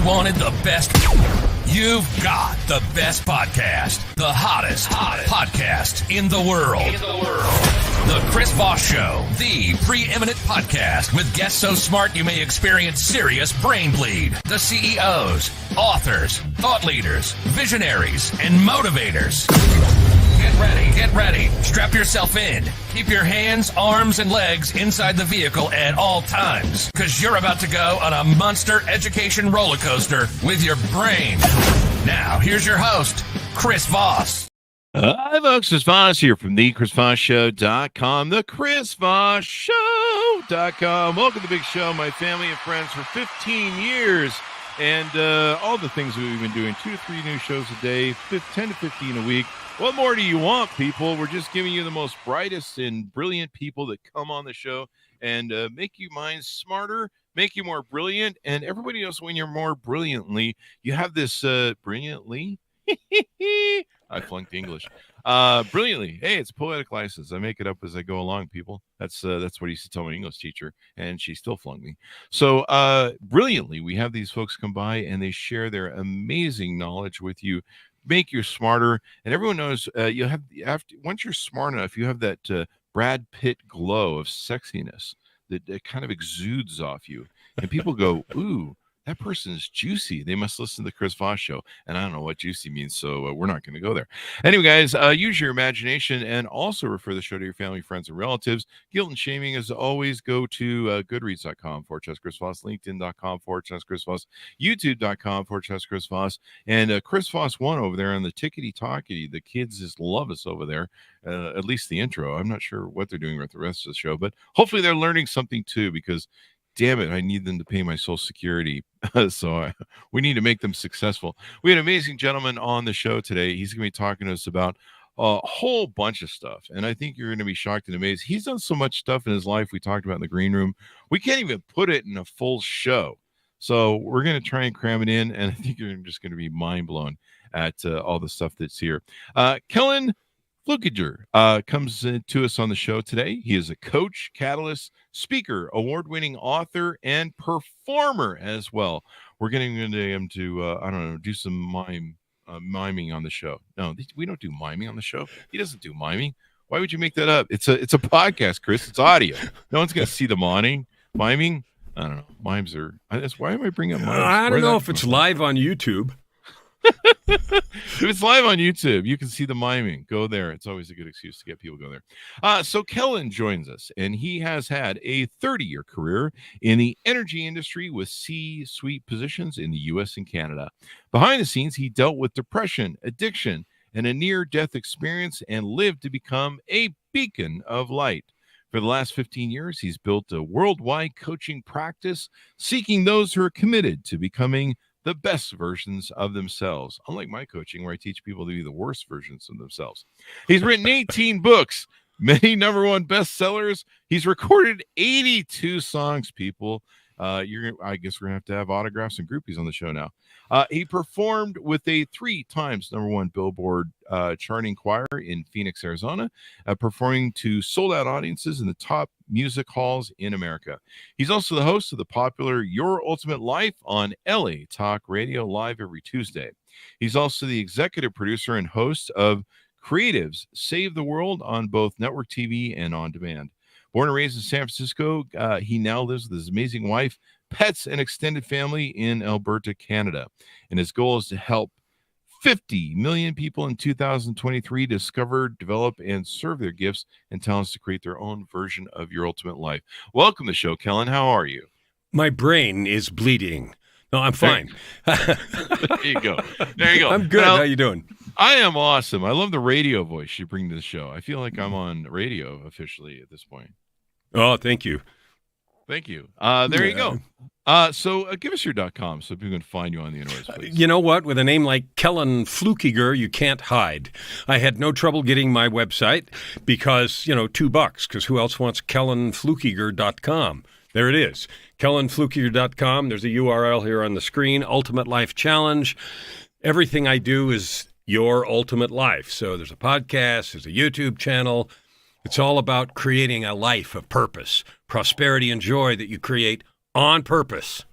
wanted the best? You've got the best podcast, the hottest podcast in the world. The Chris Voss Show, the preeminent podcast with guests so smart you may experience serious brain bleed. The CEOs, authors, thought leaders, visionaries, and motivators. Get ready. Strap yourself in. Keep your hands, arms, and legs inside the vehicle at all times, because you're about to go on a monster education roller coaster with your brain. Now, here's your host, Chris Voss. Hi, folks. Chris Voss here from thechrisvossshow.com, thechrisvossshow.com. Welcome to the big show, my family and friends, for 15 years. And all the things that we've been doing, 2 to 3 new shows a day, 10 to 15 a week. What more do you want, people? We're just giving you the most brightest and brilliant people that come on the show and make you minds smarter, make you more brilliant. And everybody knows when you're more brilliantly, you have this brilliantly. I flunked English. Brilliantly. Hey, it's poetic license. I make it up as I go along, people. That's what I used to tell my English teacher, and she still flunked me. So brilliantly, we have these folks come by and they share their amazing knowledge with you, make you smarter. And everyone knows once you're smart enough, you have that Brad Pitt glow of sexiness that kind of exudes off you. And people go, ooh, that person is juicy. They must listen to the Chris Voss Show. And I don't know what juicy means, so we're not going to go there. Anyway, guys, use your imagination and also refer the show to your family, friends, and relatives. Guilt and shaming, as always, go to goodreads.com/Chris Voss, linkedin.com/Chris Voss, youtube.com/Chris Voss, and Chris Voss 1 over there on the tickety-tockety. The kids just love us over there, at least the intro. I'm not sure what they're doing with the rest of the show, but hopefully they're learning something too, because damn it, I need them to pay my Social Security. So we need to make them successful. We had an amazing gentleman on the show today. He's going to be talking to us about a whole bunch of stuff. And I think you're going to be shocked and amazed. He's done so much stuff in his life we talked about in the green room. We can't even put it in a full show. So we're going to try and cram it in. And I think you're just going to be mind blown at all the stuff that's here. Kellan Fluckiger comes to us on the show today. He is a coach, catalyst, speaker, award-winning author, and performer as well. We're getting into him to, do some miming on the show. No, we don't do miming on the show. He doesn't do miming. Why would you make that up? It's a podcast, Chris. It's audio. No one's going to see the miming. I don't know. Mimes are. Why am I bringing up mimes? I don't know if it's live on YouTube. If it's live on YouTube, you can see the miming. Go there. It's always a good excuse to get people to go there. So Kellan joins us, and he has had a 30-year career in the energy industry with C-suite positions in the U.S. and Canada. Behind the scenes, he dealt with depression, addiction, and a near-death experience and lived to become a beacon of light. For the last 15 years, he's built a worldwide coaching practice, seeking those who are committed to becoming the best versions of themselves, unlike my coaching where I teach people to be the worst versions of themselves. He's written 18 books, many #1 bestsellers. He's recorded 82 songs, people. I guess we're going to have autographs and groupies on the show now. He performed with a 3 times #1 Billboard charting choir in Phoenix, Arizona, performing to sold-out audiences in the top music halls in America. He's also the host of the popular Your Ultimate Life on LA Talk Radio, live every Tuesday. He's also the executive producer and host of Creatives Save the World on both network TV and on demand. Born and raised in San Francisco, he now lives with his amazing wife, pets, and extended family in Alberta, Canada. And his goal is to help 50 million people in 2023 discover, develop, and serve their gifts and talents to create their own version of your ultimate life. Welcome to the show, Kellan. How are you? My brain is bleeding. No, I'm fine. There you go. I'm good. How you doing? I am awesome. I love the radio voice you bring to the show. I feel like I'm on radio officially at this point. Oh, thank you. Thank you. There you go. So give us your .com so people can find you on the internet, please. You know what? With a name like Kellan Fluckiger, you can't hide. I had no trouble getting my website because, $2, because who else wants KellanFluckiger.com? There it is, KellanFluckiger.com. There's a URL here on the screen, Ultimate Life Challenge. Everything I do is your ultimate life. So there's a podcast, there's a YouTube channel. It's all about creating a life of purpose, prosperity, and joy that you create on purpose.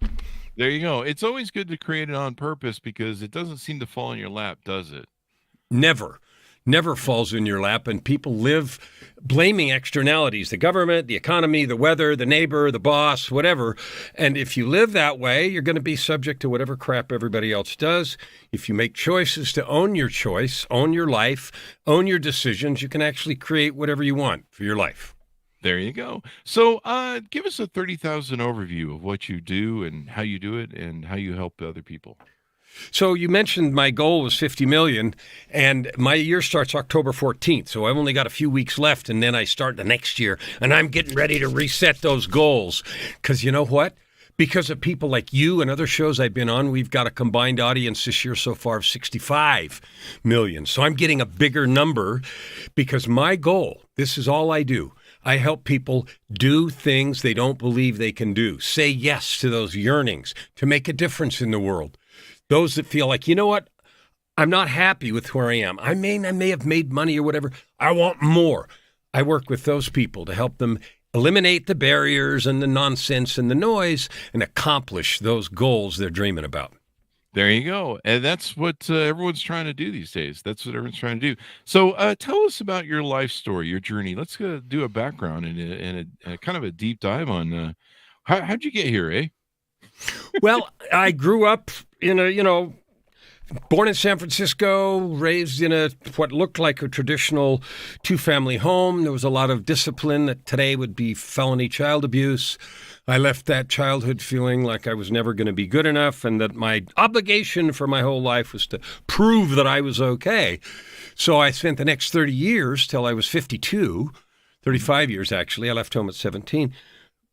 There you go. It's always good to create it on purpose because it doesn't seem to fall in your lap, does it? Never falls in your lap, and people live blaming externalities, the government, the economy, the weather, the neighbor, the boss, whatever. And if you live that way, you're going to be subject to whatever crap everybody else does. If you make choices to own your choice, own your life, own your decisions, you can actually create whatever you want for your life. There you go. So give us a 30,000 overview of what you do and how you do it and how you help other people. So you mentioned my goal was 50 million, and my year starts October 14th. So I've only got a few weeks left, and then I start the next year, and I'm getting ready to reset those goals. Because you know what? Because of people like you and other shows I've been on, we've got a combined audience this year so far of 65 million. So I'm getting a bigger number because my goal, this is all I do. I help people do things they don't believe they can do. Say yes to those yearnings to make a difference in the world. Those that feel like, you know what, I'm not happy with where I am. I may have made money or whatever. I want more. I work with those people to help them eliminate the barriers and the nonsense and the noise and accomplish those goals they're dreaming about. There you go. And that's what everyone's trying to do these days. That's what everyone's trying to do. So tell us about your life story, your journey. Let's do a background and a kind of a deep dive on how'd you get here, eh? Well, I grew up in born in San Francisco, raised in what looked like a traditional two-family home. There was a lot of discipline that today would be felony child abuse. I left that childhood feeling like I was never going to be good enough and that my obligation for my whole life was to prove that I was okay. So I spent the next 30 years till I was 52, 35 years actually. I left home at 17,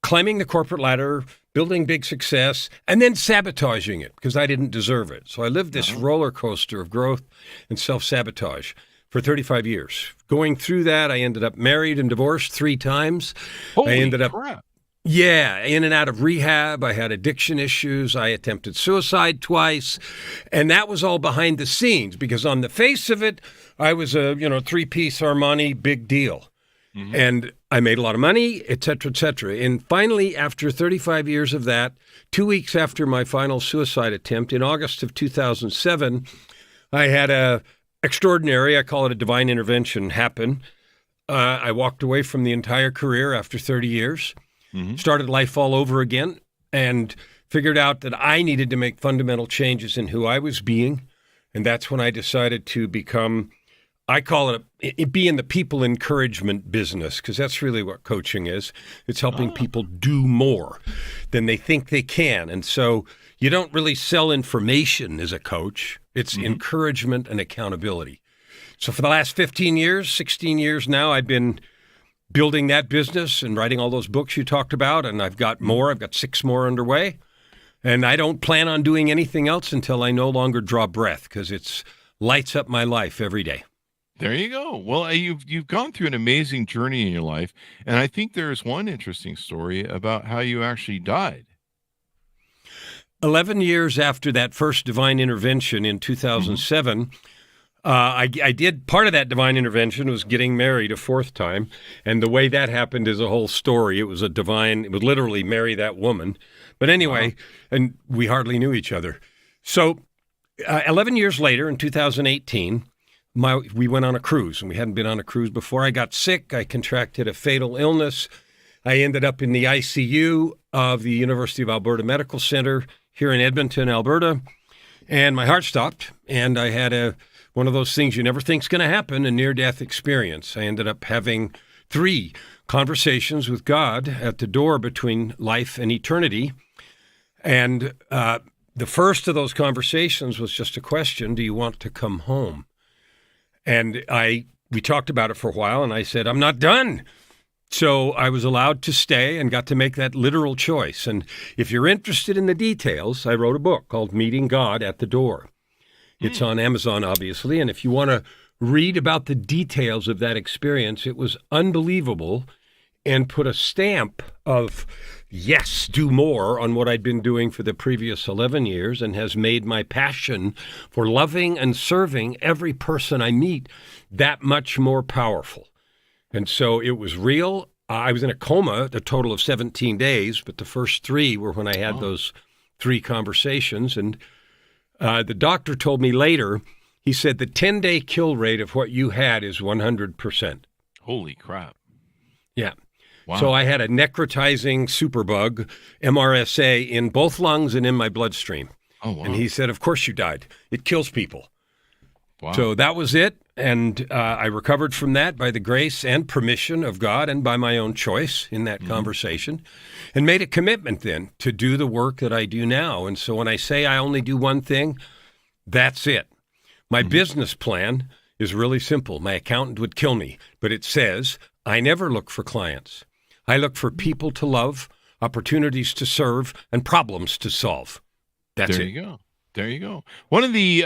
climbing the corporate ladder, building big success, and then sabotaging it because I didn't deserve it. So I lived this roller coaster of growth and self-sabotage for 35 years. Going through that, I ended up married and divorced 3 times. Holy I ended up crap. Yeah, in and out of rehab. I had addiction issues. I attempted suicide twice. And that was all behind the scenes because on the face of it, I was a, 3-piece Armani big deal. Mm-hmm. And I made a lot of money, et cetera, et cetera. And finally, after 35 years of that, 2 weeks after my final suicide attempt in August of 2007, I had a extraordinary, I call it a divine intervention, happen. I walked away from the entire career after 30 years. Mm-hmm. Started life all over again and figured out that I needed to make fundamental changes in who I was being. And that's when I decided to become, I call it be in the people encouragement business, because that's really what coaching is. It's helping people do more than they think they can. And so you don't really sell information as a coach. It's encouragement and accountability. So for the last 15 years, 16 years now, I've been building that business and writing all those books you talked about, and I've got more. I've got 6 more underway, and I don't plan on doing anything else until I no longer draw breath, because it lights up my life every day. There you go. Well, you've gone through an amazing journey in your life, and I think there's one interesting story about how you actually died. 11 years after that first divine intervention in 2007, I did part of that divine intervention was getting married a 4th time. And the way that happened is a whole story. It was literally marry that woman. But anyway, and we hardly knew each other. So 11 years later in 2018, we went on a cruise, and we hadn't been on a cruise before. I got sick. I contracted a fatal illness. I ended up in the ICU of the University of Alberta Medical Center here in Edmonton, Alberta. And my heart stopped, and I had one of those things you never think's going to happen, a near-death experience. I ended up having 3 conversations with God at the door between life and eternity. And the first of those conversations was just a question, do you want to come home? And we talked about it for a while, and I said, I'm not done. So I was allowed to stay and got to make that literal choice. And if you're interested in the details, I wrote a book called Meeting God at the Door. It's on Amazon, obviously. And if you want to read about the details of that experience, it was unbelievable and put a stamp of, yes, do more on what I'd been doing for the previous 11 years and has made my passion for loving and serving every person I meet that much more powerful. And so it was real. I was in a coma a total of 17 days, but the first 3 were when I had those 3 conversations. And the doctor told me later, he said the 10-day kill rate of what you had is 100%. Holy crap. Yeah. Wow. So I had a necrotizing superbug, MRSA, in both lungs and in my bloodstream. Oh, wow. And he said, of course you died. It kills people. Wow. So that was it. And I recovered from that by the grace and permission of God and by my own choice in that conversation, and made a commitment then to do the work that I do now. And so when I say I only do one thing, that's it. My business plan is really simple. My accountant would kill me, but it says I never look for clients. I look for people to love, opportunities to serve, and problems to solve. That's There it. you go. There you go. One of the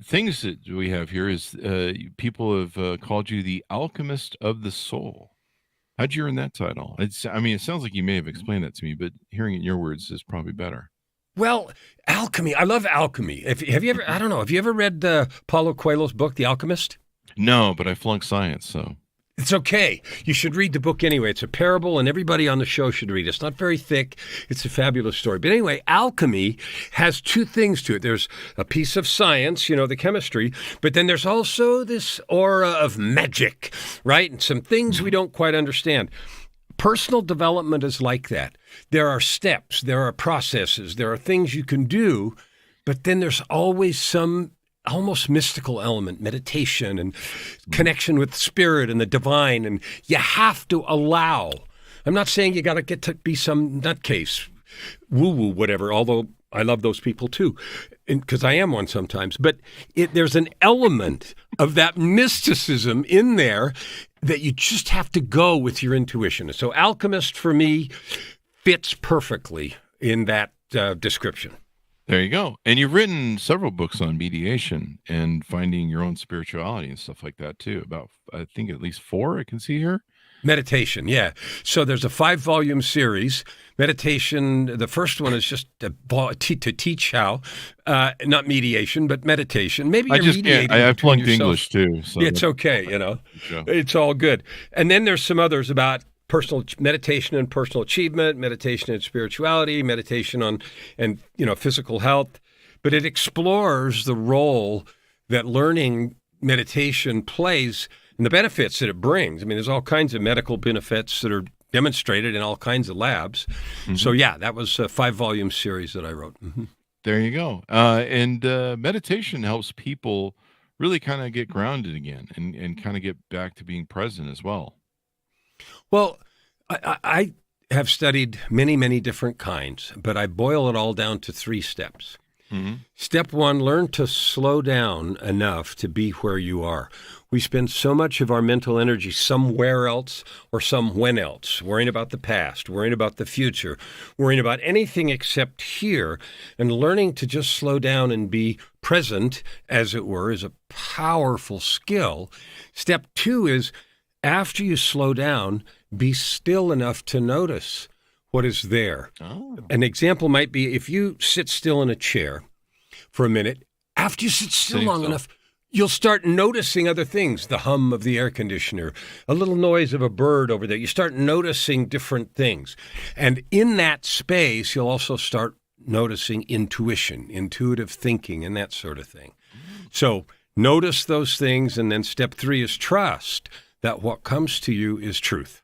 things that we have here is people have called you the alchemist of the soul. How'd you earn that title? It sounds like you may have explained that to me, but hearing it in your words is probably better. Well, alchemy. I love alchemy. Have you ever? I don't know. Have you ever read Paulo Coelho's book, The Alchemist? No, but I flunked science, so. It's okay. You should read the book anyway. It's a parable, and everybody on the show should read it. It's not very thick. It's a fabulous story. But anyway, alchemy has 2 things to it. There's a piece of science, the chemistry, but then there's also this aura of magic, right? And some things we don't quite understand. Personal development is like that. There are steps, there are processes, there are things you can do, but then there's always some almost mystical element, meditation and connection with spirit and the divine. And you have to allow. I'm not saying you got to get to be some nutcase, woo-woo, whatever, although I love those people too, because I am one sometimes. But there's an element of that mysticism in there that you just have to go with your intuition. So alchemist for me fits perfectly in that description. There you go. And you've written several books on mediation and finding your own spirituality and stuff like that too. About, I think, at least 4 I can see here. Meditation, yeah. So there's a 5-volume series. Meditation, the first one is just to teach how, not mediation, but meditation. Maybe you're mediating. I between flunked yourself. English too. So It's okay, Sure. It's all good. And then there's some others about personal meditation and personal achievement, meditation and spirituality, meditation on physical health. But it explores the role that learning meditation plays and the benefits that it brings. I mean, there's all kinds of medical benefits that are demonstrated in all kinds of labs. So yeah, that was a 5-volume series that I wrote. There you go. And meditation helps people really kind of get grounded again and kind of get back to being present as well. Well, I have studied many, many different kinds, but I boil it all down to 3 steps. Step 1, learn to slow down enough to be where you are. We spend so much of our mental energy somewhere else or somewhen else, worrying about the past, worrying about the future, worrying about anything except here, and learning to just slow down and be present, as it were, is a powerful skill. Step 2 is, after you slow down, be still enough to notice what is there. Oh. An example might be if you sit still in a chair for a minute, after you sit still long enough, you'll start noticing other things, the hum of the air conditioner, a little noise of a bird over there. You start noticing different things. And in that space, you'll also start noticing intuition, intuitive thinking, and that sort of thing. So notice those things, and then step 3 is trust that what comes to you is truth.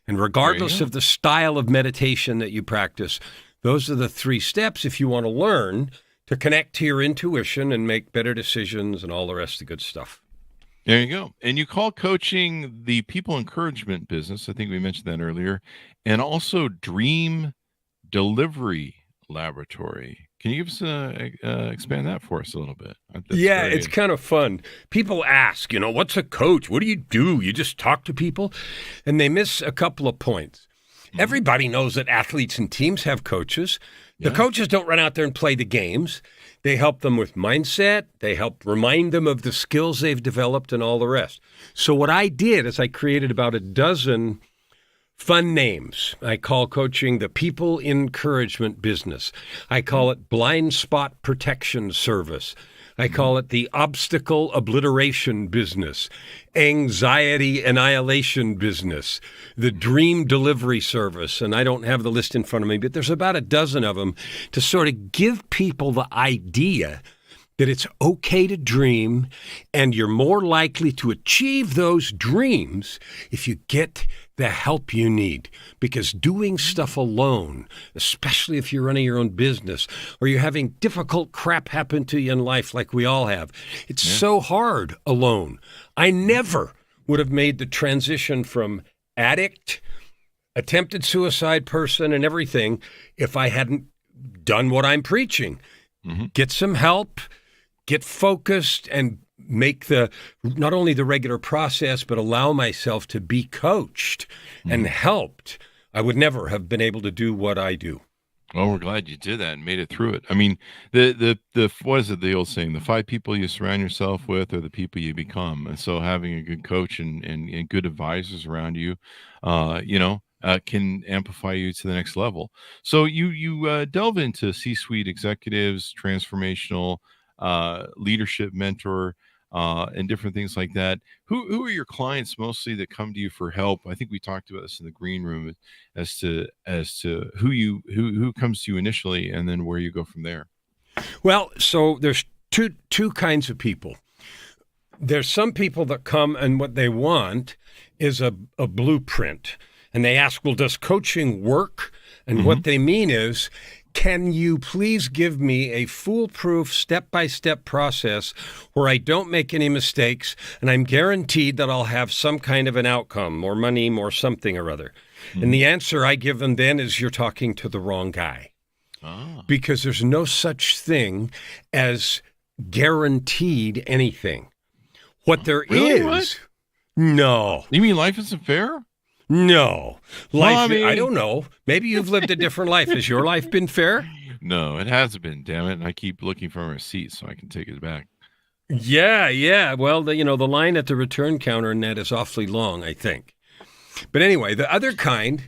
And regardless of the style of meditation that you practice, those are the 3 steps if you want to learn to connect to your intuition and make better decisions and all the rest of the good stuff. There you go. And you call coaching the people encouragement business. I think we mentioned that earlier. And also Dream Delivery Laboratory. Can you give us expand that for us a little bit? It's kind of fun. People ask, what's a coach? What do? You just talk to people? And they miss a couple of points. Everybody knows that athletes and teams have coaches. The coaches don't run out there and play the games. They help them with mindset. They help remind them of the skills they've developed and all the rest. So what I did is I created about a dozen fun names. I call coaching the people encouragement business. I call it blind spot protection service. I call it the obstacle obliteration business, anxiety annihilation business, the dream delivery service. And I don't have the list in front of me, but there's about a dozen of them to sort of give people the idea that it's okay to dream, and you're more likely to achieve those dreams if you get the help you need. Because doing stuff alone, especially if you're running your own business or you're having difficult crap happen to you in life like we all have, it's so hard alone. I never would have made the transition from addict, attempted suicide person, and everything if I hadn't done what I'm preaching. Get some help. Get focused and make not only the regular process, but allow myself to be coached and helped. I would never have been able to do what I do. Well, we're glad you did that and made it through it. I mean, the what is it, the old saying, the 5 people you surround yourself with are the people you become. And so having a good coach and good advisors around you, can amplify you to the next level. So you delve into C-suite executives, transformational leadership mentor, and different things like that. Who are your clients mostly that come to you for help? I think we talked about this in the green room as to who comes to you initially and then where you go from there. Well, so there's two kinds of people. There's some people that come and what they want is a blueprint. And they ask, well, does coaching work? And what they mean is, can you please give me a foolproof step-by-step process where I don't make any mistakes and I'm guaranteed that I'll have some kind of an outcome, more money, more something or other? And the answer I give them then is, you're talking to the wrong guy. Because there's no such thing as guaranteed anything. What there Really? is, What? No. You mean life isn't fair? No. Life, Well, I don't know. Maybe you've lived a different life. Has your life been fair? No, it hasn't been, damn it. And I keep looking for a receipt so I can take it back. Yeah. Well, the line at the return counter in that is awfully long, I think. But anyway, the other kind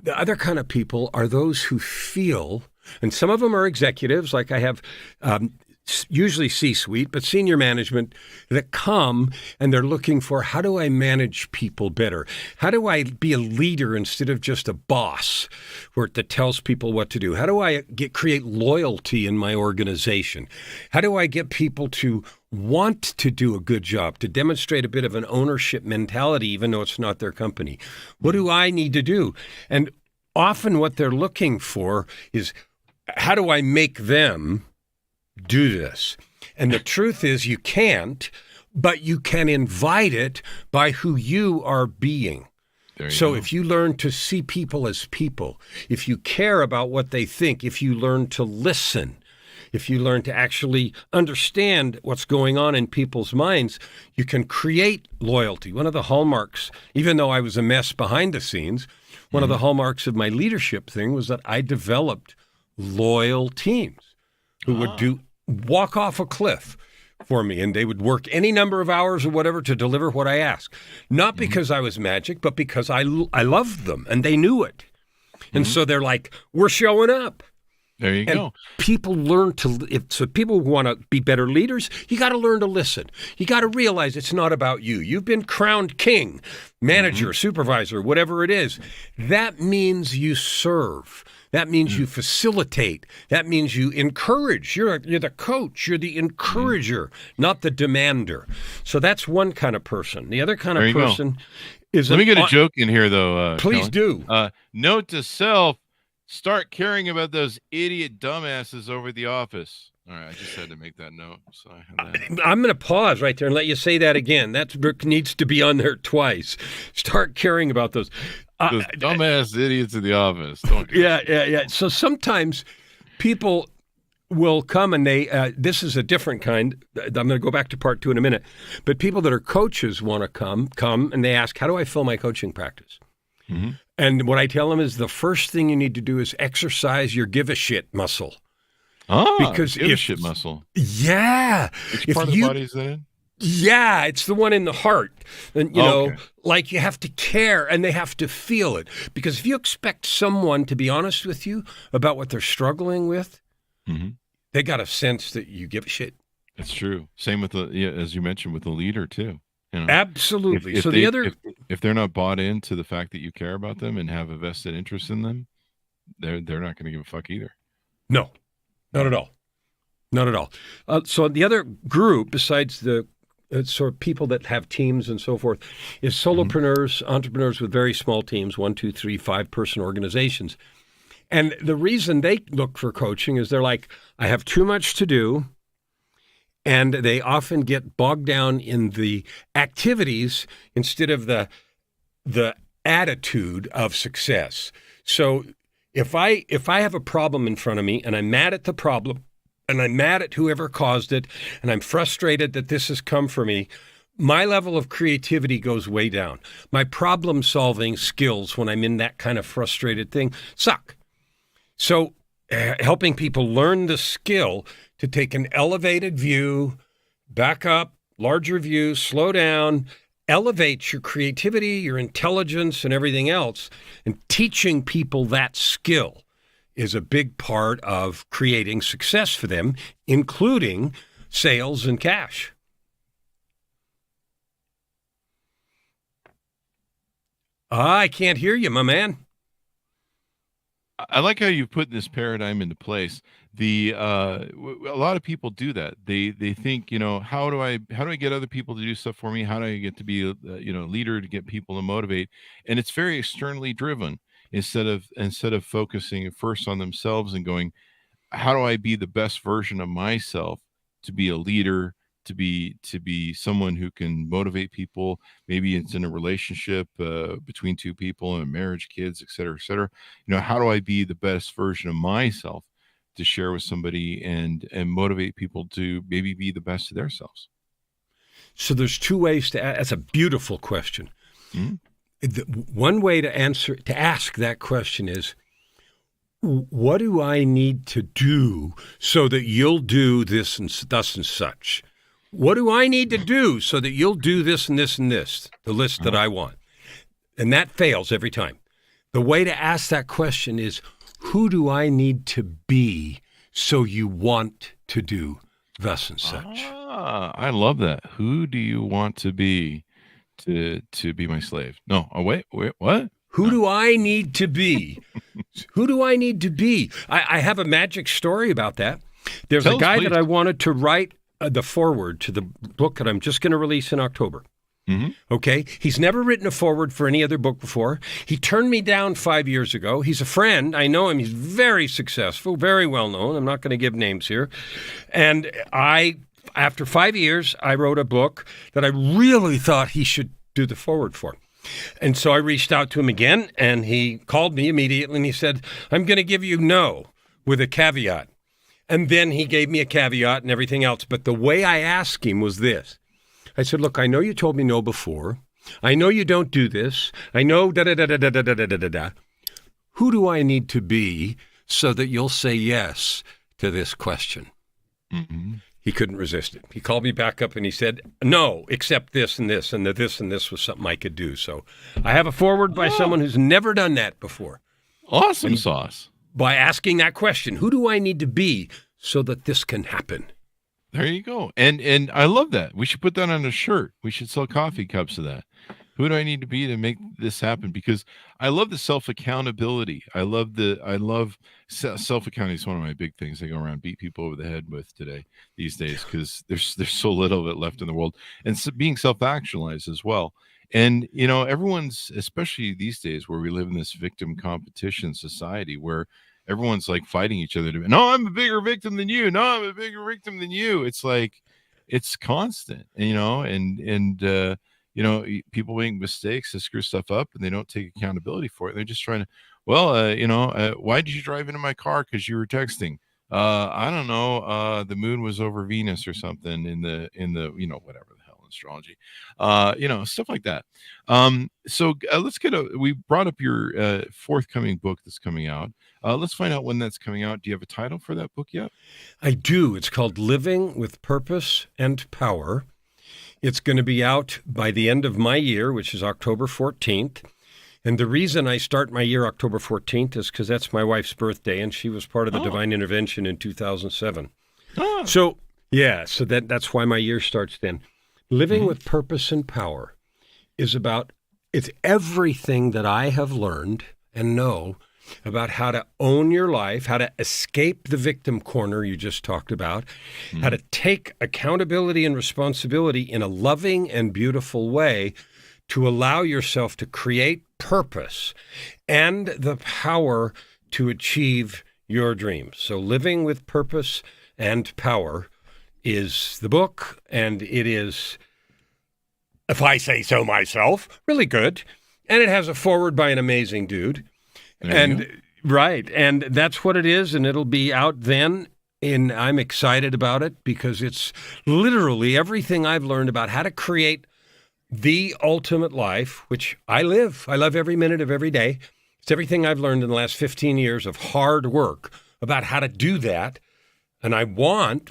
of people are those who feel, and some of them are executives, like I have usually C-suite, but senior management that come and they're looking for, how do I manage people better? How do I be a leader instead of just a boss that tells people what to do? How do I create loyalty in my organization? How do I get people to want to do a good job, to demonstrate a bit of an ownership mentality, even though it's not their company? What do I need to do? And often what they're looking for is, how do I make them do this? And the truth is, you can't, but you can invite it by who you are being. So if you learn to see people as people, if you care about what they think, if you learn to listen, if you learn to actually understand what's going on in people's minds, you can create loyalty. One of the hallmarks, even though I was a mess behind the scenes, one of the hallmarks of my leadership thing was that I developed loyal teams who would walk off a cliff for me, and they would work any number of hours or whatever to deliver what I asked. Not because I was magic, but because I loved them, and they knew it. And so they're like, we're showing up. There you go. People learn so people who want to be better leaders, you got to learn to listen. You got to realize it's not about you. You've been crowned king, manager, supervisor, whatever it is. That means you serve. That means you facilitate. That means you encourage. You're the coach. You're the encourager, not the demander. So that's one kind of person. The other kind of person is... Let me get a joke in here, though. Please Kellan. Note to self, start caring about those idiot dumbasses over at the office. All right, I just had to make that note. So I'm going to pause right there and let you say that again. That needs to be on there twice. Start caring about those dumbass idiots in the office. Don't do Yeah. So sometimes people will come and this is a different kind. I'm going to go back to part 2 in a minute. But people that are coaches want to come and they ask, how do I fill my coaching practice? And what I tell them is, the first thing you need to do is exercise your give a shit muscle. Because give a shit muscle. Yeah. Which part of the body is that in? Yeah, it's the one in the heart. And, like you have to care and they have to feel it. Because if you expect someone to be honest with you about what they're struggling with, they got a sense that you give a shit. It's true. Same with as you mentioned, with the leader too. Absolutely. If So they the other, if they're not bought into the fact that you care about them and have a vested interest in them, they're not going to give a fuck either. no, not at all. Not at all. So the other group, besides the sort of people that have teams and so forth, is solopreneurs, entrepreneurs with very small teams, 1, 2, 3, 5-person organizations. And the reason they look for coaching is they're like, I have too much to do. And they often get bogged down in the activities instead of the attitude of success. So if I have a problem in front of me and I'm mad at the problem and I'm mad at whoever caused it and I'm frustrated that this has come for me, my level of creativity goes way down. My problem-solving skills when I'm in that kind of frustrated thing suck. So helping people learn the skill to take an elevated view, back up, larger view, slow down, elevate your creativity, your intelligence, and everything else. And teaching people that skill is a big part of creating success for them, including sales and cash. I can't hear you, my man. I like how you put this paradigm into place. A lot of people do that. They think, how do I get other people to do stuff for me? How do I get to be a leader to get people to motivate? And it's very externally driven instead of focusing first on themselves and going, how do I be the best version of myself to be a leader, to be someone who can motivate people. Maybe it's in a relationship between two people, and a marriage, kids, et cetera, et cetera. How do I be the best version of myself to share with somebody and motivate people to maybe be the best of themselves? So there's two ways to ask. That's a beautiful question. Mm-hmm. One way to ask that question is, what do I need to do so that you'll do this and thus and such? What do I need to do so that you'll do this and this and this, the list that I want? And that fails every time. The way to ask that question is, who do I need to be so you want to do thus and such? I love that. Who do you want to be be my slave? No, wait, what? Who do I need to be? Who do I need to be? I have a magic story about that. There's a guy that I wanted to write the foreword to the book that I'm just going to release in October. Mm-hmm. Okay? He's never written a foreword for any other book before. He turned me down 5 years ago. He's a friend. I know him. He's very successful, very well known. I'm not going to give names here. And after 5 years, I wrote a book that I really thought he should do the foreword for. And so I reached out to him again, and he called me immediately, and he said, I'm going to give you no with a caveat. And then he gave me a caveat and everything else. But the way I asked him was this. I said, look, I know you told me no before. I know you don't do this. I know da-da-da-da-da-da-da-da-da. Who do I need to be so that you'll say yes to this question? Mm-hmm. He couldn't resist it. He called me back up and he said, no, except this and this, and the this and this was something I could do. So I have a foreword by someone who's never done that before. Awesome sauce. By asking that question, who do I need to be so that this can happen? There you go. And I love that. We should put that on a shirt. We should sell coffee cups of that. Who do I need to be to make this happen? Because I love the self-accountability. I love self-accounting is one of my big things I go around beat people over the head with these days, because there's so little of it left in the world. And so being self-actualized as well. And, everyone's, especially these days where we live in this victim competition society where everyone's like fighting each other. No, I'm a bigger victim than you. No, I'm a bigger victim than you. It's like, it's constant, and people make mistakes and screw stuff up and they don't take accountability for it. They're just trying to, why did you drive into my car? Because you were texting. I don't know. The moon was over Venus or something in the whatever the hell astrology, stuff like that. So we brought up your forthcoming book that's coming out. Let's find out when that's coming out. Do you have a title for that book yet? I do. It's called Living with Purpose and Power. It's going to be out by the end of my year, which is October 14th. And the reason I start my year October 14th is because that's my wife's birthday, and she was part of the Divine Intervention in 2007. So Yeah, so that's why my year starts then. Living with purpose and power is about, it's everything that I have learned and know about how to own your life, how to escape the victim corner you just talked about, how to take accountability and responsibility in a loving and beautiful way to allow yourself to create purpose and the power to achieve your dreams. So living with purpose and power is the book, and it is, if I say so myself, really good. And it has a foreword by an amazing dude. Right. And that's what it is. And it'll be out then. And I'm excited about it because it's literally everything I've learned about how to create the ultimate life, which I live. I love every minute of every day. It's everything I've learned in the last 15 years of hard work about how to do that. And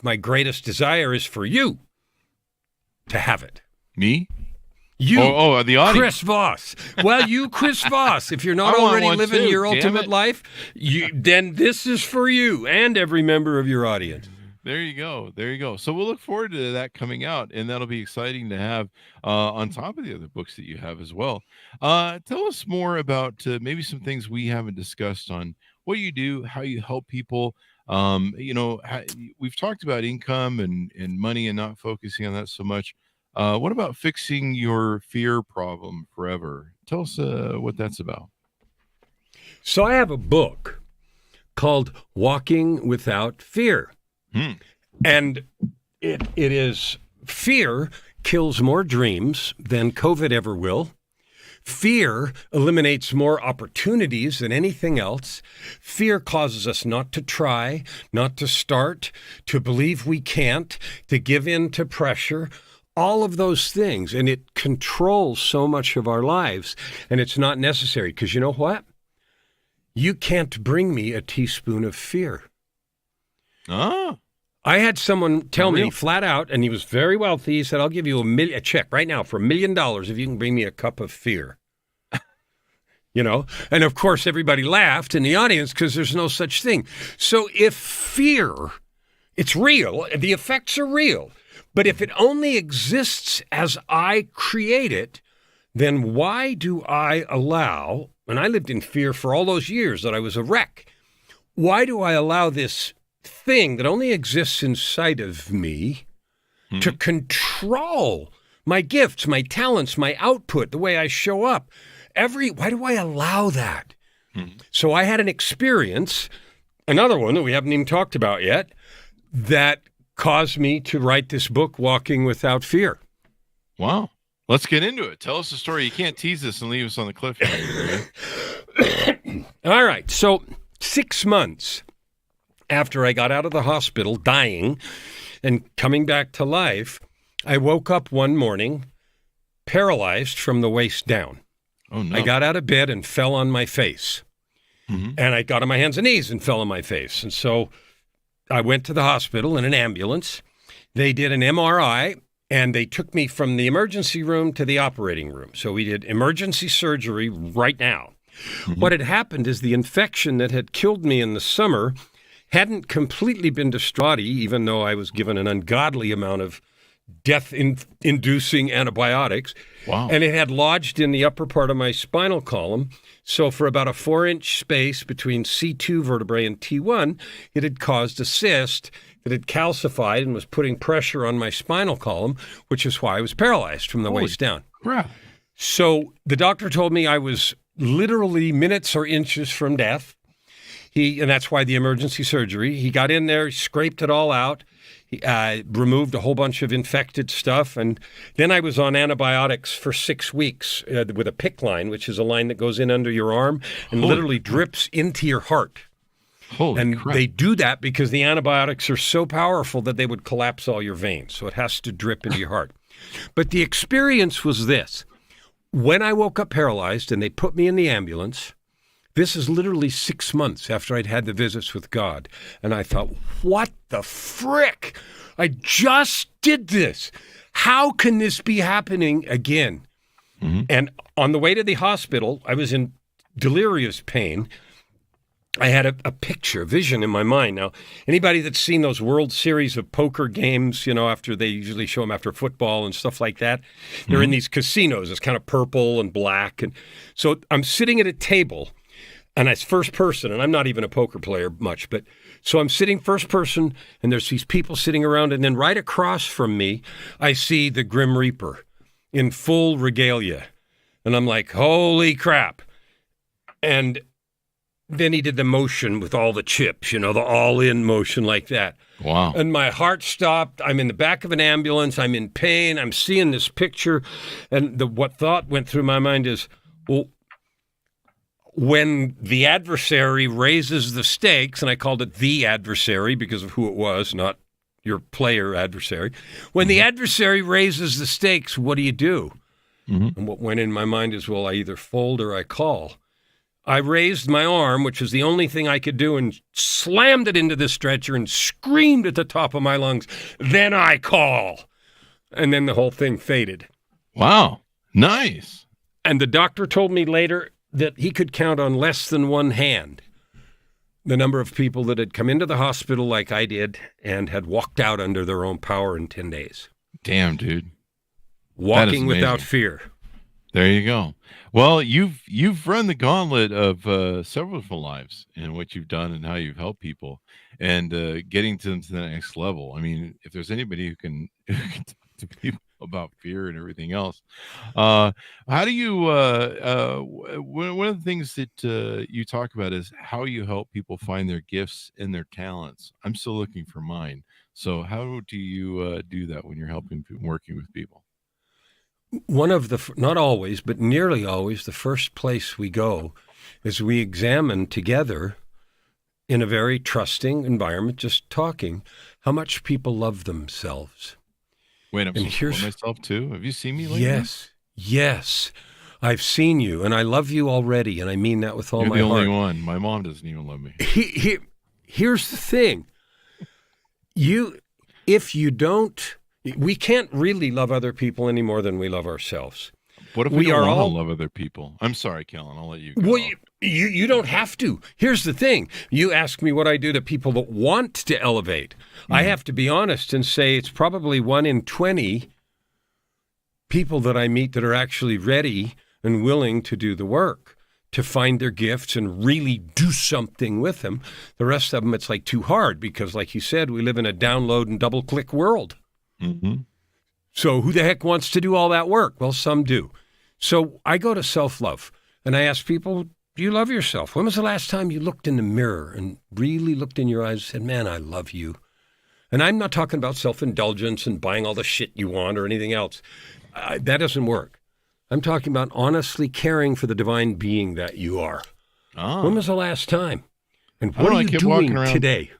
my greatest desire is for you to have it. Me? You, the audience. Chris Voss. Well, you, Chris Voss. If you're not already living your ultimate life, then this is for you and every member of your audience. There you go. So we'll look forward to that coming out, and that'll be exciting to have on top of the other books that you have as well. Tell us more about maybe some things we haven't discussed on what you do, how you help people. We've talked about income and money and not focusing on that so much. What about fixing your fear problem forever? Tell us what that's about. So I have a book called Walking Without Fear. And it is, fear kills more dreams than COVID ever will. Fear eliminates more opportunities than anything else. Fear causes us not to try, not to start, to believe we can't, to give in to pressure, all of those things. And it controls so much of our lives. And it's not necessary because you know what? You can't bring me a teaspoon of fear. Oh. I had someone tell me flat out, and he was very wealthy. He said, I'll give you a check right now for $1 million if you can bring me a cup of fear. And of course, everybody laughed in the audience because there's no such thing. So if fear, it's real, the effects are real, but if it only exists as I create it, then why do I allow, and I lived in fear for all those years that I was a wreck, why do I allow this thing that only exists inside of me to control my gifts, my talents, my output, the way I show up? Why do I allow that? So I had an experience, another one that we haven't even talked about yet, that caused me to write this book, Walking Without Fear. Wow. Let's get into it. Tell us the story. You can't tease us and leave us on the cliffhanger. All right. So 6 months after I got out of the hospital, dying and coming back to life, I woke up one morning paralyzed from the waist down. Oh, no. I got out of bed and fell on my face. And I got on my hands and knees and fell on my face. And so I went to the hospital in an ambulance. They did an MRI, and they took me from the emergency room to the operating room. So we did emergency surgery right now. What had happened is the infection that had killed me in the summer hadn't completely been destroyed, even though I was given an ungodly amount of death-inducing antibiotics. Wow. And it had lodged in the upper part of my spinal column. So for about a 4-inch space between C2 vertebrae and T1, it had caused a cyst that had calcified and was putting pressure on my spinal column, which is why I was paralyzed from the waist down. Crap. So the doctor told me I was literally minutes or inches from death. And that's why the emergency surgery. He got in there, scraped it all out. He removed a whole bunch of infected stuff. And then I was on antibiotics for 6 weeks with a PICC line, which is a line that goes in under your arm and literally drips into your heart. Holy crap. They do that because the antibiotics are so powerful that they would collapse all your veins. So it has to drip into your heart. But the experience was this. When I woke up paralyzed and they put me in the ambulance, this is literally 6 months after I'd had the visits with God. And I thought, what the frick? I just did this. How can this be happening again? And on the way to the hospital, I was in delirious pain. I had a picture, a vision in my mind. Now, anybody that's seen those World Series of poker games, after they usually show them after football and stuff like that, they're in these casinos. It's kind of purple and black. And so I'm sitting at a table, and it's first person, and I'm not even a poker player much, but so I'm sitting first person, and there's these people sitting around, and then right across from me, I see the Grim Reaper in full regalia. And I'm like, holy crap. And then he did the motion with all the chips, the all-in motion like that. Wow. And my heart stopped. I'm in the back of an ambulance. I'm in pain. I'm seeing this picture. And what thought went through my mind is, well, when the adversary raises the stakes, and I called it the adversary because of who it was, not your player adversary. When the adversary raises the stakes, what do you do? And what went in my mind is, well, I either fold or I call. I raised my arm, which is the only thing I could do, and slammed it into the stretcher and screamed at the top of my lungs, then I call. And then the whole thing faded. Wow. Nice. And the doctor told me later that he could count on less than one hand the number of people that had come into the hospital like I did and had walked out under their own power in 10 days. Damn, dude. Walking without fear. There you go. Well, you've run the gauntlet of several lives in what you've done and how you've helped people, and getting them to the next level. I mean, if there's anybody who can talk to people about fear and everything else, how do you? One of the things that you talk about is how you help people find their gifts and their talents. I'm still looking for mine. So how do you do that when you're working with people? One of the, not always, but nearly always, the first place we go is we examine together in a very trusting environment, just talking, how much people love themselves. Wait, I'm supposed to love myself too? Have you seen me lately? Yes. I've seen you, and I love you already, and I mean that with all my heart. You're the only one. My mom doesn't even love me. Here's the thing. If you don't... We can't really love other people any more than we love ourselves. What if we don't want to love other people? I'm sorry, Kellan. I'll let you go. Well, you don't have to. Here's the thing. You ask me what I do to people that want to elevate. I have to be honest and say it's probably 1 in 20 people that I meet that are actually ready and willing to do the work, to find their gifts and really do something with them. The rest of them, it's like too hard because, like you said, we live in a download and double-click world. So who the heck wants to do all that work? Well, some do. So I go to self-love, and I ask people, do you love yourself? When was the last time you looked in the mirror and really looked in your eyes and said, man, I love you? And I'm not talking about self-indulgence and buying all the shit you want or anything else. That doesn't work. I'm talking about honestly caring for the divine being that you are. When was the last time? And what are you doing today?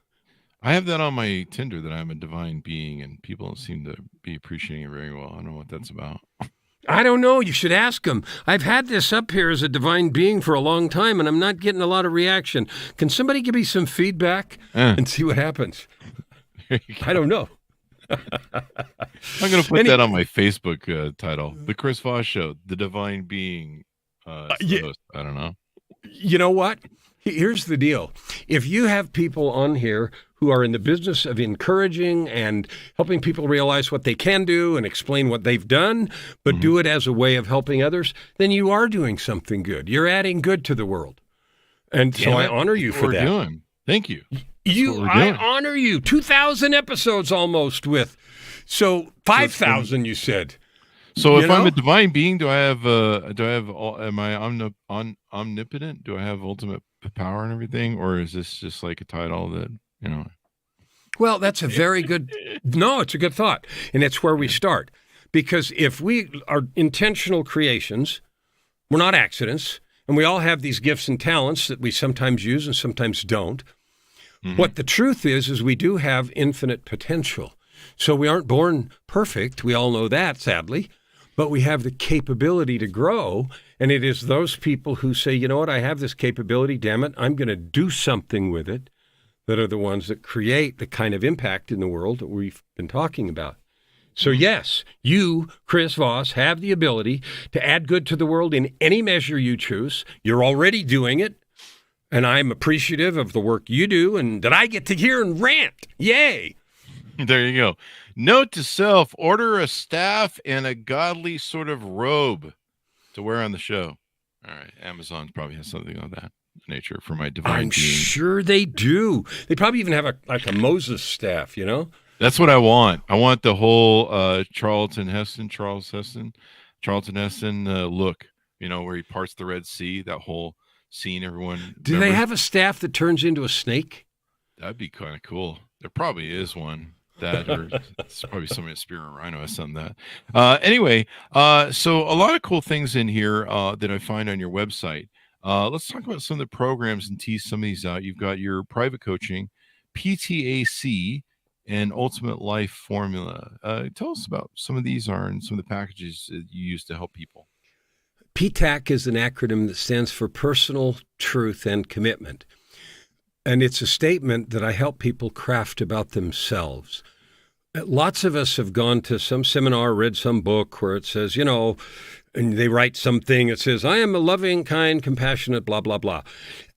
I have that on my Tinder that I'm a divine being, and people don't seem to be appreciating it very well. I don't know what that's about. I don't know. You should ask them. I've had this up here as a divine being for a long time, and I'm not getting a lot of reaction. Can somebody give me some feedback and see what happens? I don't know. I'm going to put that on my Facebook title. The Chris Voss Show, the divine being. I don't know. You know what? Here's the deal. If you have people on here who are in the business of encouraging and helping people realize what they can do and explain what they've done, but do it as a way of helping others, then you are doing something good. You're adding good to the world. And so I honor you for that. Doing. Thank you. I honor you. 2,000 episodes almost with. So 5,000 you said. So if I'm a divine being, am I omnipotent? Do I have ultimate power and everything? Or is this just like a title that, Well, that's a very good, it's a good thought. And it's where we start. Because if we are intentional creations, we're not accidents, and we all have these gifts and talents that we sometimes use and sometimes don't. What the truth is we do have infinite potential. So we aren't born perfect. We all know that, sadly. But we have the capability to grow, and it is those people who say, you know what, I have this capability, damn it, I'm going to do something with it, that are the ones that create the kind of impact in the world that we've been talking about. So yes, you, Chris Voss, have the ability to add good to the world in any measure you choose. You're already doing it. And I'm appreciative of the work you do and that I get to hear and rant. Yay. There you go. Note to self, order a staff and a godly sort of robe to wear on the show. All right. Amazon probably has something on that nature for my divine I'm being. sure they do. They probably even have a Moses staff, you know? That's what I want. I want the whole Charlton Heston look, you know, where he parts the Red Sea, that whole scene everyone Do they have a staff that turns into a snake? That'd be kind of cool. There probably is one. That, or it's probably somebody at Spear and Rhino has done that. Anyway, so a lot of cool things in here that I find on your website. Let's talk about some of the programs and tease some of these out. You've got your private coaching, PTAC, and Ultimate Life Formula. Tell us about some of these and some of the packages that you use to help people. PTAC is an acronym that stands for Personal Truth and Commitment. And it's a statement that I help people craft about themselves. Lots of us have gone to some seminar, read some book where it says, you know, and they write something that says, I am a loving, kind, compassionate, blah, blah, blah.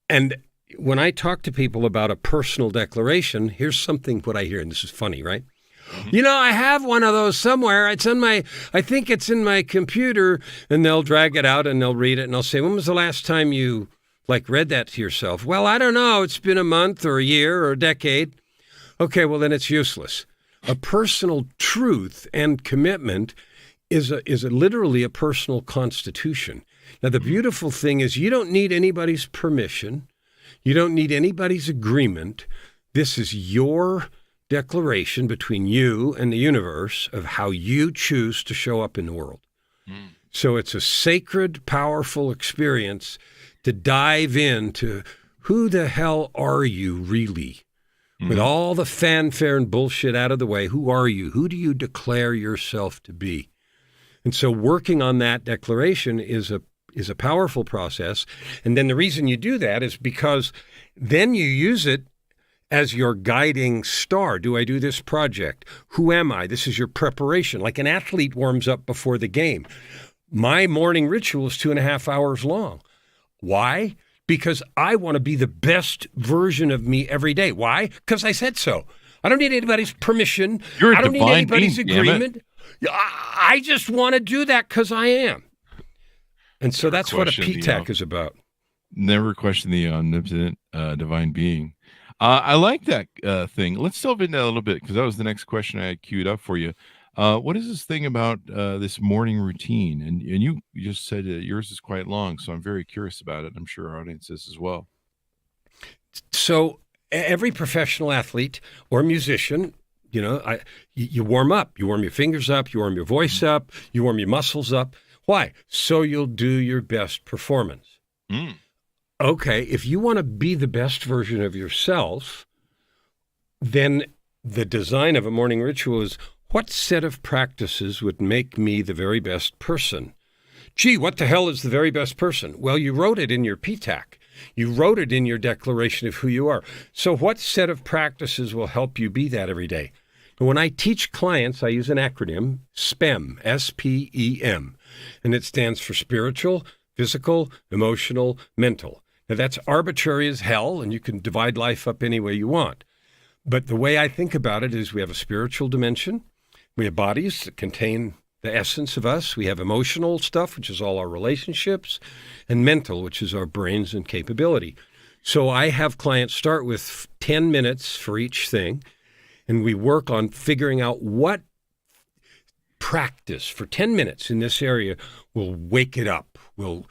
And when I talk to people about a personal declaration, here's something what I hear, and this is funny, right? Mm-hmm. You know, I have one of those somewhere. I think it's in my computer, and they'll drag it out and they'll read it and I'll say, when was the last time you read that to yourself? Well, I don't know. It's been a month or a year or a decade. Okay, well, then it's useless. A personal truth and commitment is literally a personal constitution. Now, the beautiful thing is you don't need anybody's permission. You don't need anybody's agreement. This is your declaration between you and the universe of how you choose to show up in the world. So it's a sacred, powerful experience to dive into who the hell are you really? With all the fanfare and bullshit out of the way, who are you? Who do you declare yourself to be? And so working on that declaration is a powerful process. And then the reason you do that is because then you use it as your guiding star. Do I do this project? Who am I? This is your preparation. Like an athlete warms up before the game. My morning ritual is 2.5 hours long. Why? Because I want to be the best version of me every day. Why? Because I said so. I don't need anybody's permission. I don't need anybody's agreement. I just want to do that because I am. And so that's what a PTAC is about. Never question the omnipotent divine being. I like that thing. Let's delve into that a little bit because that was the next question I had queued up for you. What is this thing about this morning routine? And you just said yours is quite long, so I'm very curious about it. I'm sure our audience is as well. So every professional athlete or musician, you know, you warm up. You warm your fingers up. You warm your voice up. You warm your muscles up. Why? So you'll do your best performance. Okay, if you want to be the best version of yourself, then the design of a morning ritual is, what set of practices would make me the very best person? Gee, what the hell is the very best person? Well, you wrote it in your PTAC. You wrote it in your declaration of who you are. So what set of practices will help you be that every day? And when I teach clients, I use an acronym, SPEM, S-P-E-M, and it stands for spiritual, physical, emotional, mental. Now, that's arbitrary as hell, and you can divide life up any way you want. But the way I think about it is we have a spiritual dimension. We have bodies that contain the essence of us. We have emotional stuff, which is all our relationships, and mental, which is our brains and capability. So I have clients start with 10 minutes for each thing, and we work on figuring out what practice for 10 minutes in this area will wake it up, will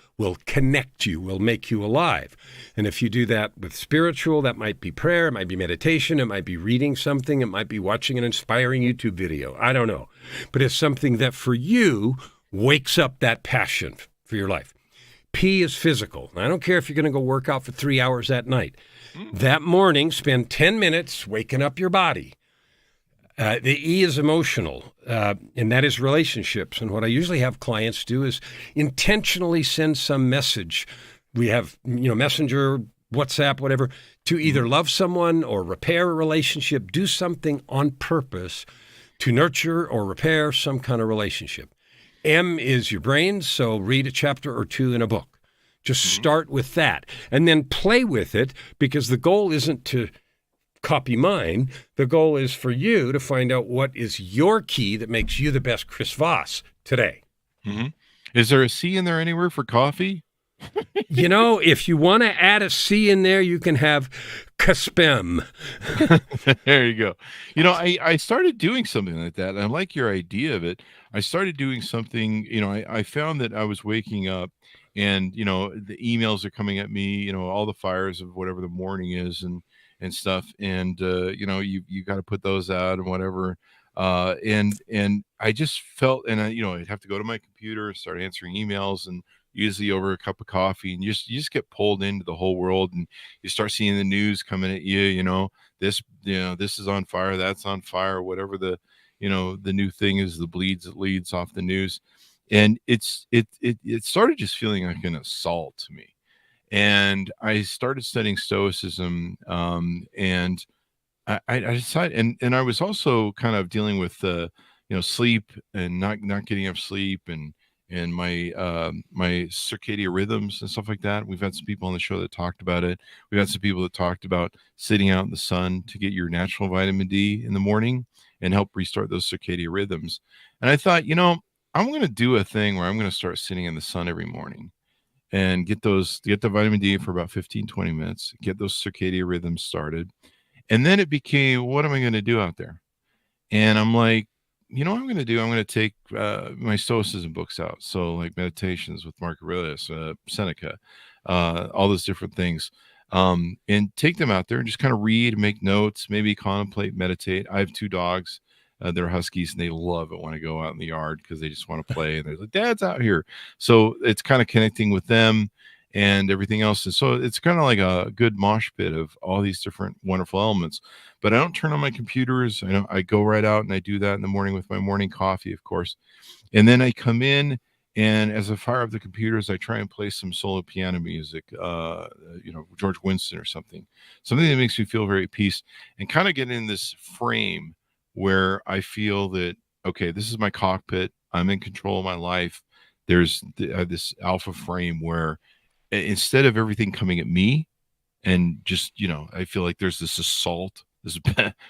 connect you, will make you alive. And if you do that with spiritual, that might be prayer, it might be meditation, it might be reading something, it might be watching an inspiring YouTube video. I don't know. But it's something that for you wakes up that passion for your life. P is physical. I don't care if you're going to go work out for 3 hours that night. That morning, spend 10 minutes waking up your body. The E is emotional, and that is relationships. And what I usually have clients do is intentionally send some message. We have, Messenger, WhatsApp, whatever, to either love someone or repair a relationship, do something on purpose to nurture or repair some kind of relationship. M is your brain, so read a chapter or two in a book. Just start with that and then play with it, because the goal isn't to copy mine. The goal is for you to find out what is your key that makes you the best Chris Voss today. Mm-hmm. Is there a C in there anywhere for coffee? If you want to add a C in there, you can have Caspem. There you go. I started doing something like that. And I like your idea of it. I started doing something, I found that I was waking up and, the emails are coming at me, all the fires of whatever the morning is and stuff. And, you got to put those out and whatever. And I just felt, and I'd have to go to my computer, start answering emails, and usually over a cup of coffee, and you just get pulled into the whole world, and you start seeing the news coming at you. This is on fire, that's on fire, whatever the new thing is, the bleeds that leads off the news, and it started just feeling like an assault to me. And I started studying Stoicism, and I decided, and I was also kind of dealing with sleep and not getting enough sleep, and my my circadian rhythms and stuff like that. We've had some people on the show that talked about it. We've had some people that talked about sitting out in the sun to get your natural vitamin D in the morning and help restart those circadian rhythms. And I thought, I'm going to do a thing where I'm going to start sitting in the sun every morning and get the vitamin D for about 15-20 minutes, get those circadian rhythms started. And then it became, what am I going to do out there? And I'm like, what I'm going to do? I'm going to take my Stoicism books out. So like Meditations with Mark Aurelius, Seneca, all those different things, and take them out there and just kind of read, make notes, maybe contemplate, meditate. I have 2 dogs. They're Huskies, and they love it when I go out in the yard because they just want to play. And they're like, Dad's out here. So it's kind of connecting with them and everything else. And so it's kind of like a good mosh pit of all these different wonderful elements. But I don't turn on my computers. I go right out and I do that in the morning with my morning coffee, of course. And then I come in, and as I fire up the computers, I try and play some solo piano music, George Winston or something that makes me feel very at peace, and kind of get in this frame where I feel that, okay, this is my cockpit. I'm in control of my life. There's this alpha frame where instead of everything coming at me and just, I feel like there's this assault, this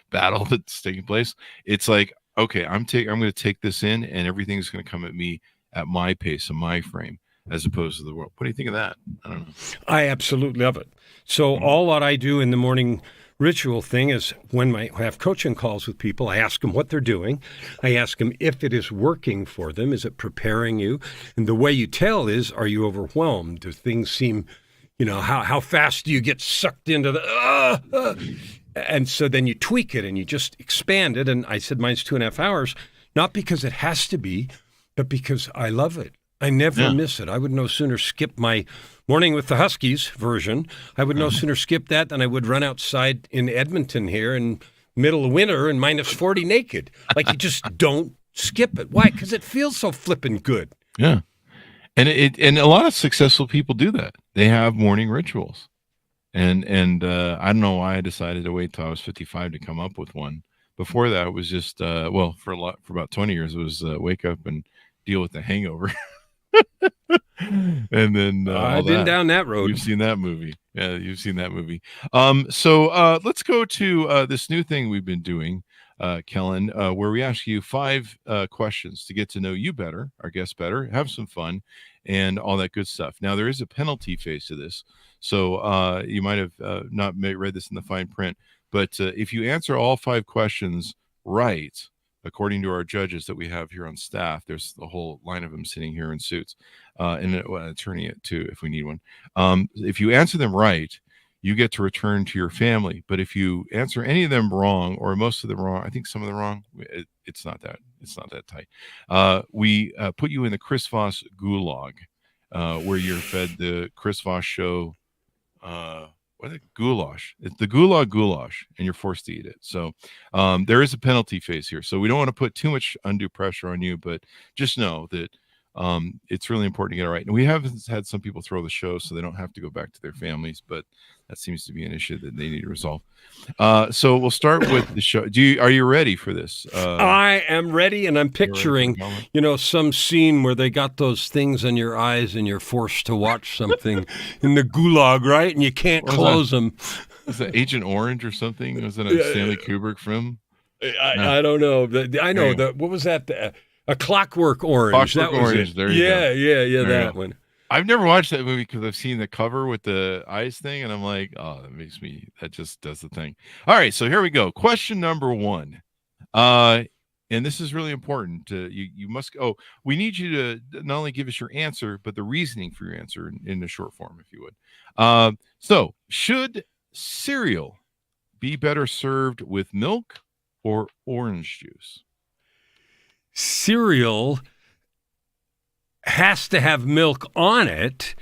battle that's taking place. It's like, okay, I'm going to take this in, and everything's going to come at me at my pace and my frame, as opposed to the world. What do you think of that? I don't know. I absolutely love it. So all what I do in the morning ritual thing is when I have coaching calls with people, I ask them what they're doing. I ask them if it is working for them. Is it preparing you? And the way you tell is, are you overwhelmed? Do things seem, how fast do you get sucked into the, and so then you tweak it and you just expand it. And I said, mine's 2.5 hours, not because it has to be, but because I love it. I never miss it. I would no sooner skip my Morning with the Huskies version. I would no sooner skip that than I would run outside in Edmonton here in middle of winter and -40 naked. Like, you just don't skip it. Why? Because it feels so flippin' good. Yeah. And and a lot of successful people do that. They have morning rituals. And I don't know why I decided to wait till I was 55 to come up with one. Before that, it was just, for about 20 years, it was wake up and deal with the hangover. And then I've been down that road. You've seen that movie. Yeah, you've seen that movie. So let's go to this new thing we've been doing, Kellan, where we ask you 5 questions to get to know you better, our guests better, have some fun, and all that good stuff. Now, there is a penalty phase to this. So you might have not read this in the fine print, but if you answer all 5 questions right, according to our judges that we have here on staff, there's the whole line of them sitting here in suits, and an attorney too, if we need one. If you answer them right, you get to return to your family. But if you answer any of them wrong, or most of them wrong, I think some of them wrong, it's not that tight. We put you in the Chris Voss gulag, where you're fed the Chris Voss show. What is it? Goulash. It's the goulash, and you're forced to eat it. So there is a penalty phase here. So we don't want to put too much undue pressure on you, but just know that It's really important to get it right. And we have had some people throw the show so they don't have to go back to their families, but that seems to be an issue that they need to resolve. So we'll start with the show. Are you ready for this? I am ready, and I'm picturing, some scene where they got those things in your eyes and you're forced to watch something in the gulag, right? And you can't close them. Was that Agent Orange or something? Was that a Stanley Kubrick film? I don't know. I know that. What was that? A Clockwork Orange. Clockwork Orange. There you go. Yeah, that one. I've never watched that movie because I've seen the cover with the eyes thing, and I'm like, oh, that just does the thing. All right, so here we go. Question number 1. And this is really important. You must. We need you to not only give us your answer, but the reasoning for your answer in the short form, if you would. So, should cereal be better served with milk or orange juice? Cereal has to have milk on it,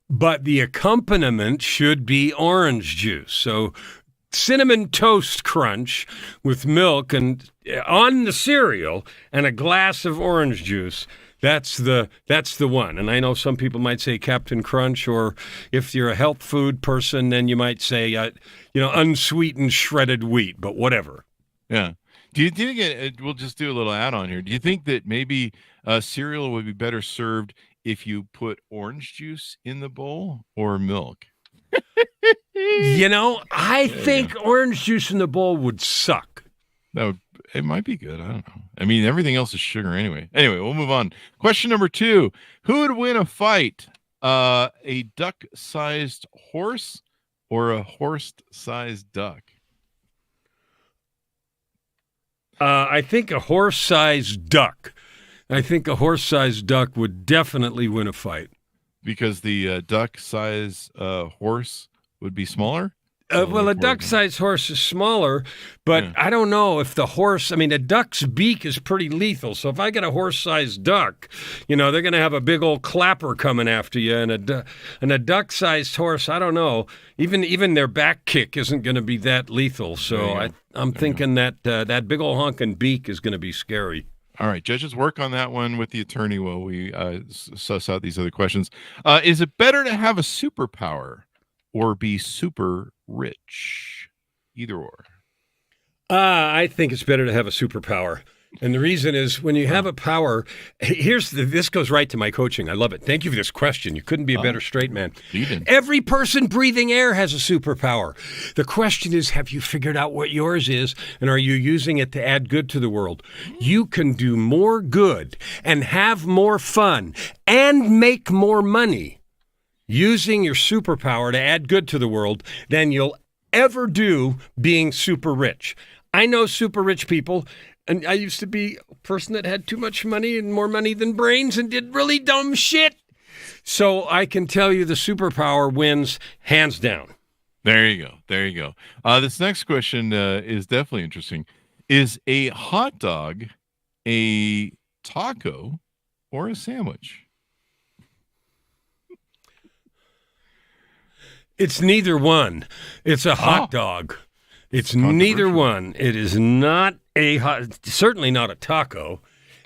but the accompaniment should be orange juice. So Cinnamon Toast Crunch with milk and on the cereal and a glass of orange juice. That's the one. And I know some people might say Captain Crunch, or if you're a health food person, then you might say, unsweetened shredded wheat, but whatever. Yeah. Do you think we'll just do a little add-on here. Do you think that maybe cereal would be better served if you put orange juice in the bowl or milk? I think orange juice in the bowl would suck. It might be good. I don't know. I mean, everything else is sugar anyway. Anyway, we'll move on. Question number 2. Who would win a fight? A duck-sized horse or a horse-sized duck? I think a horse-sized duck. I think a horse-sized duck would definitely win a fight. Because the duck-sized horse would be smaller? A duck-sized horse is smaller, but I don't know if the horse, a duck's beak is pretty lethal. So if I get a horse-sized duck, they're going to have a big old clapper coming after you. And a duck-sized horse, I don't know. Even their back kick isn't going to be that lethal. So I'm thinking that big old honking beak is going to be scary. All right, judges, work on that one with the attorney while we suss out these other questions. Is it better to have a superpower or be super rich? Either or. I think it's better to have a superpower. And the reason is when you have a power, this goes right to my coaching. I love it. Thank you for this question. You couldn't be a better straight man. Every person breathing air has a superpower. The question is, have you figured out what yours is, and are you using it to add good to the world? You can do more good and have more fun and make more money using your superpower to add good to the world than you'll ever do being super rich. I know super rich people, and I used to be a person that had too much money and more money than brains and did really dumb shit. So I can tell you the superpower wins hands down. There you go. This next question is definitely interesting. Is a hot dog a taco or a sandwich? It's neither one. It's a hot dog. It's neither one. It is not certainly not a taco,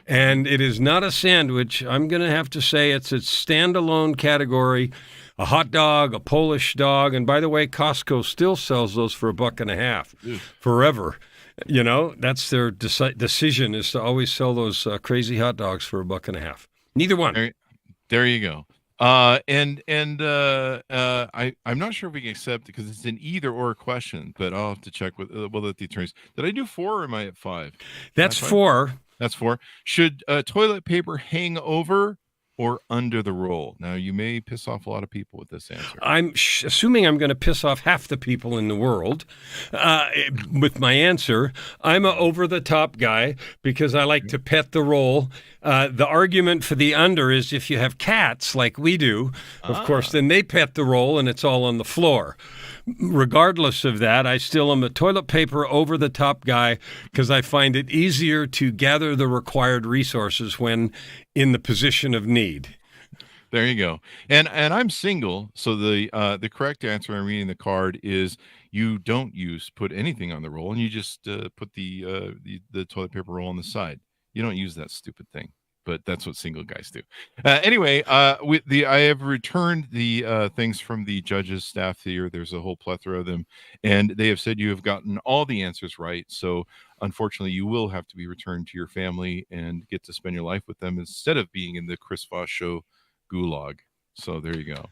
and it is not a sandwich. I'm going to have to say it's a standalone category. A hot dog, a Polish dog, and by the way, Costco still sells those for $1.50 forever. That's their decision is to always sell those crazy hot dogs for $1.50. Neither one. There you go. I'm not sure if we can accept it because it's an either or question, but I'll have to check with the attorneys. Did I do 4 or am I at 5? That's 4. That's 4. Should toilet paper hang over or under the roll? Now, you may piss off a lot of people with this answer. I'm assuming I'm going to piss off half the people in the world with my answer. I'm an over-the-top guy because I like to pet the roll. The argument for the under is if you have cats like we do, of course, then they pet the roll and it's all on the floor. Regardless of that, I still am a toilet paper over-the-top guy because I find it easier to gather the required resources when in the position of need. There you go. And I'm single, so the correct answer I'm reading the card is you don't put anything on the roll, and you just put the toilet paper roll on the side. You don't use that stupid thing. but that's what single guys do. Anyway, I have returned the things from the judges staff here. There's a whole plethora of them, and they have said you have gotten all the answers right. So unfortunately, you will have to be returned to your family and get to spend your life with them instead of being in the Chris Voss Show gulag. So there you go.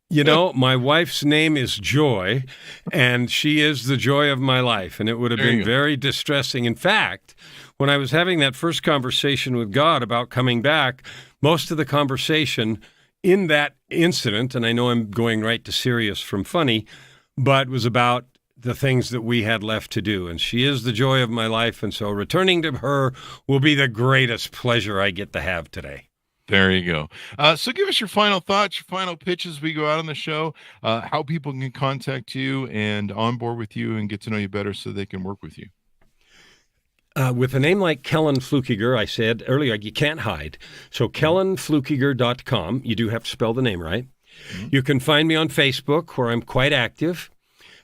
You know, my wife's name is Joy, and she is the joy of my life, and it would have been very distressing. In fact, when I was having that first conversation with God about coming back, most of the conversation in that incident, and I know I'm going right to serious from funny, but was about the things that we had left to do. And she is the joy of my life, and so returning to her will be the greatest pleasure I get to have today. There you go. So give us your final thoughts, your final pitches as we go out on the show, how people can contact you and onboard with you and get to know you better so they can work with you. With a name like Kellan Fluckiger, I said earlier, you can't hide. So KellanFluckiger.com. You do have to spell the name right. Mm-hmm. You can find me on Facebook, where I'm quite active.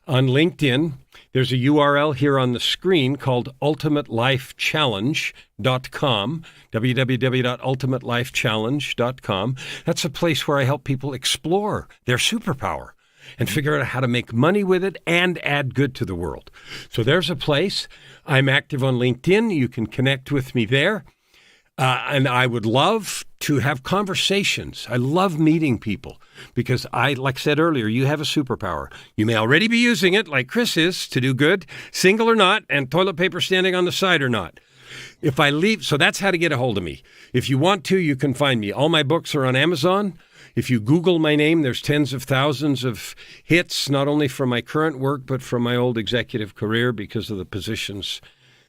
On LinkedIn, there's a URL here on the screen called ultimatelifechallenge.com, www.ultimatelifechallenge.com. That's a place where I help people explore their superpower and figure out how to make money with it and add good to the world. So there's a place. I'm active on LinkedIn. You can connect with me there. And I would love to have conversations. I love meeting people because like I said earlier, you have a superpower. You may already be using it, like Chris is, to do good, single or not, and toilet paper standing on the side or not. If I leave, so that's how to get a hold of me. If you want to, you can find me. All my books are on Amazon. If you Google my name, there's tens of thousands of hits, not only from my current work, but from my old executive career because of the positions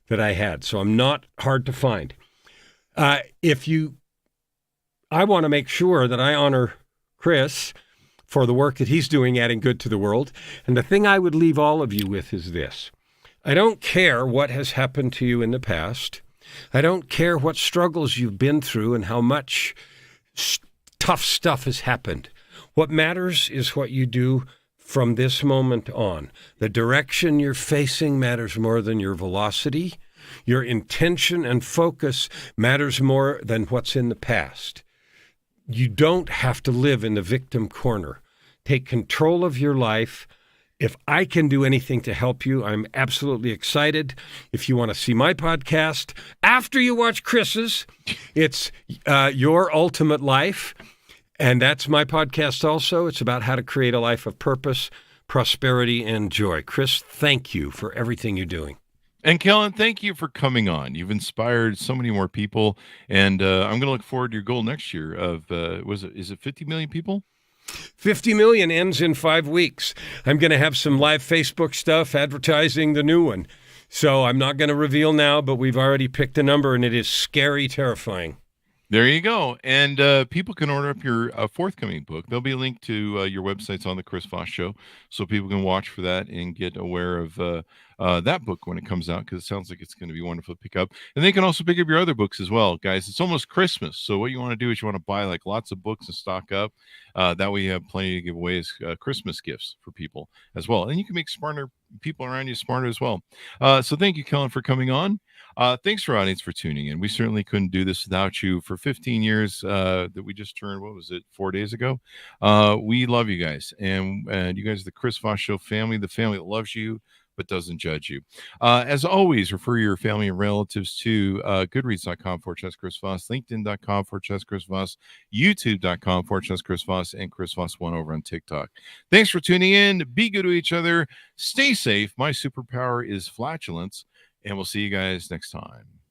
that I had. So I'm not hard to find. I want to make sure that I honor Chris for the work that he's doing, adding good to the world. And the thing I would leave all of you with is this. I don't care what has happened to you in the past. I don't care what struggles you've been through and how much tough stuff has happened. What matters is what you do from this moment on. The direction you're facing matters more than your velocity. Your intention and focus matters more than what's in the past. You don't have to live in the victim corner. Take control of your life. If I can do anything to help you, I'm absolutely excited. If you want to see my podcast, after you watch Chris's, it's Your Ultimate Life. And that's my podcast also. It's about how to create a life of purpose, prosperity, and joy. Chris, thank you for everything you're doing. And Kellan, thank you for coming on. You've inspired so many more people, and I'm going to look forward to your goal next year of is it 50 million people? 50 million ends in 5 weeks. I'm going to have some live Facebook stuff advertising the new one. So I'm not going to reveal now, but we've already picked a number, and it is scary, terrifying. There you go. And people can order up your forthcoming book. There'll be a link to your websites on the Chris Voss Show, so people can watch for that and get aware of that book when it comes out, because it sounds like it's going to be wonderful to pick up. And they can also pick up your other books as well, guys. It's almost Christmas, so what you want to do is you want to buy like lots of books and stock up. That way you have plenty to give away as Christmas gifts for people as well. And you can make smarter people around you smarter as well. So thank you, Kellan, for coming on. Thanks for audience for tuning in. We certainly couldn't do this without you. For 15 years that we just turned, 4 days ago? We love you guys. And you guys are the Chris Voss Show family, the family that loves you but doesn't judge you. As always, refer your family and relatives to goodreads.com/Chris Voss, linkedin.com/Chris Voss, youtube.com/Chris Voss, and Chris Voss 1 over on TikTok. Thanks for tuning in. Be good to each other. Stay safe. My superpower is flatulence. And we'll see you guys next time.